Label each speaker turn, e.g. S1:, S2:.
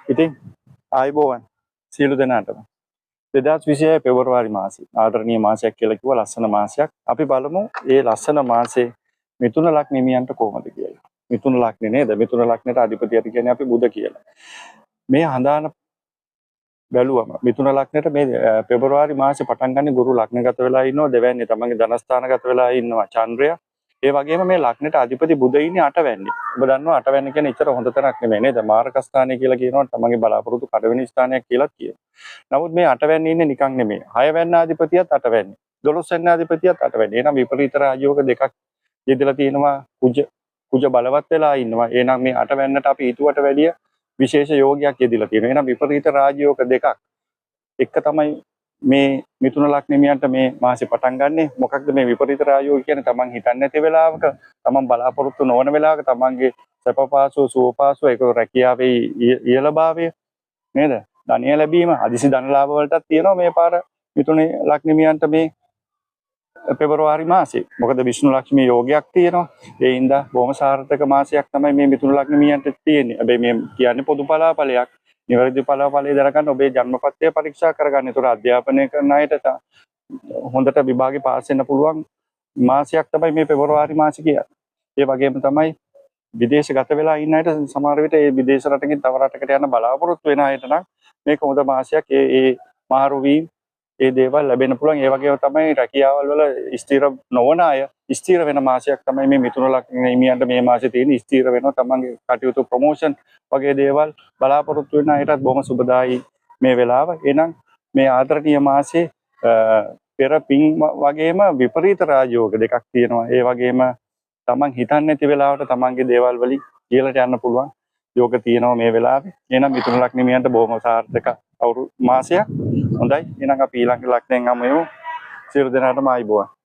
S1: ඉතින් ආයිබෝවන් සියලු දෙනාටම 2026 පෙබරවාරි මාසෙ ආදරණීය මාසයක් කියලා කිව්වා ලස්සන මාසයක්. අපි බලමු මේ ලස්සන මාසේ මිථුන ලග්න හිමියන්ට කොහොමද කියලා. මිථුන ලග්නේ නේද? මිථුන ලග්නයට අධිපතියට කියන්නේ අපි බුධ කියලා. මේ හඳාන බැලුවම මිථුන ලග්නයට මේ පෙබරවාරි මාසේ පටන් ගන්න ගුරු ලග්නගත වෙලා ඉන්නවා. දෙවැන්නේ තමන්ගේ ධනස්ථානගත වෙලා ඉන්නවා චන්ද්‍රය. ඒ වගේම මේ ලග්නෙට අධිපති බුධ ඉන්නේ 8 වැන්නේ. ඔබ දන්නවා 8 වැන්නේ කියන්නේ ඉතර හොඳ තැනක් නෙමෙයි නේද? මාරක ස්ථානය කියලා කියනවා තමන්ගේ බලාපොරොත්තු කඩවෙනි ස්ථානයක් කියලා කියනවා. නමුත් මේ 8 වැන්නේ ඉන්නේ නිකන් නෙමෙයි. 6 වැන්න අධිපතියත් 8 වැන්නේ. 12 වැන්න අධිපතියත් 8 වැන්නේ. එහෙනම් විපරීත රාජයෝග දෙකක් යෙදලා තියෙනවා. කුජ බලවත් වෙලා ඉන්නවා. එහෙනම් මේ 8 වැන්නට අපි හිතුවට වැඩිය විශේෂ යෝගයක් යෙදලා තියෙනවා. එහෙනම් විපරීත රාජයෝග දෙකක් එක තමයි මේ මිථුන ලග්න හිමියන්ට මේ මාසේ පටන් ගන්නෙ. මොකක්ද මේ විපරීත රාජයෝග කියන්නේ? තමන් හිතන්නේ නැති වෙලාවක, තමන් බලාපොරොත්තු නොවන වෙලාවක තමන්ගේ සැපපාසුව සුවපාසුව ඒක රැකියාවේ ඉහළභාවය නේද? ධනිය ලැබීම, අදිසි ධන ලාභ වලටත් තියෙනවා මේ පාර මිථුන ලග්න හිමියන්ට මේ පෙබරවාරි මාසේ. මොකද විෂ්ණු ලක්ෂ්මී යෝගයක් තියෙනවා. ඒ හින්දා බොහොම සාර්ථක මාසයක් තමයි මේ මිථුන ලග්න හිමියන්ට තියෙන්නේ. හැබැයි මේ කියන්නේ පොදු පලාපලයක්. නිවැරදි පලාපලය දරගන්න ඔබේ ජන්මපත්‍රය පරීක්ෂා කරගන්න. ඒතර අධ්‍යාපනය කරන අයට හොඳට විභාගේ පාස් වෙන්න පුළුවන් මාසයක් තමයි මේ පෙබරවාරි මාසය කියන්නේ. ඒ වගේම තමයි විදේශගත වෙලා ඉන්න අයට සමහර විට ඒ විදේශ රටකින් තව රටකට යන බලාපොරොත්තු වෙන අයට නම් මේක හොඳ මාසයක්. ඒ මාරු වීම ඒ දේවල් ලැබෙන්න පුළුවන්. ඒ වගේම තමයි රැකියාවල් වල ස්ථිර නොවන අය ස්ථිර වෙන මාසයක් තමයි මේ මිථුන ලග්න හිමියන්ට මේ මාසේ තියෙන. ස්ථිර වෙනවා තමන්ගේ කටයුතු ප්‍රොමෝෂන් වගේ දේවල් බලාපොරොත්තු වෙන අයටත් බොහොම සුබදායි මේ වෙලාව. එහෙනම් මේ ආදරණීය මාසේ පෙර පින් වගේම විපරීත රාජයෝග දෙකක් තියෙනවා. ඒ වගේම තමන් හිතන්නේ නැති වෙලාවට තමන්ගේ දේවල් වලින් ඉහළට යන්න පුළුවන් යෝග තියෙනවා මේ වෙලාවේ. එහෙනම් මිථුන ලග්න හිමියන්ට බොහොම සාර්ථක අවුරුදු මාසයක්. හොඳයි. එහෙනම් අපි ඊළඟ ලග්නයෙන් යමු. සියලු දෙනාටම ආයිබෝවන්.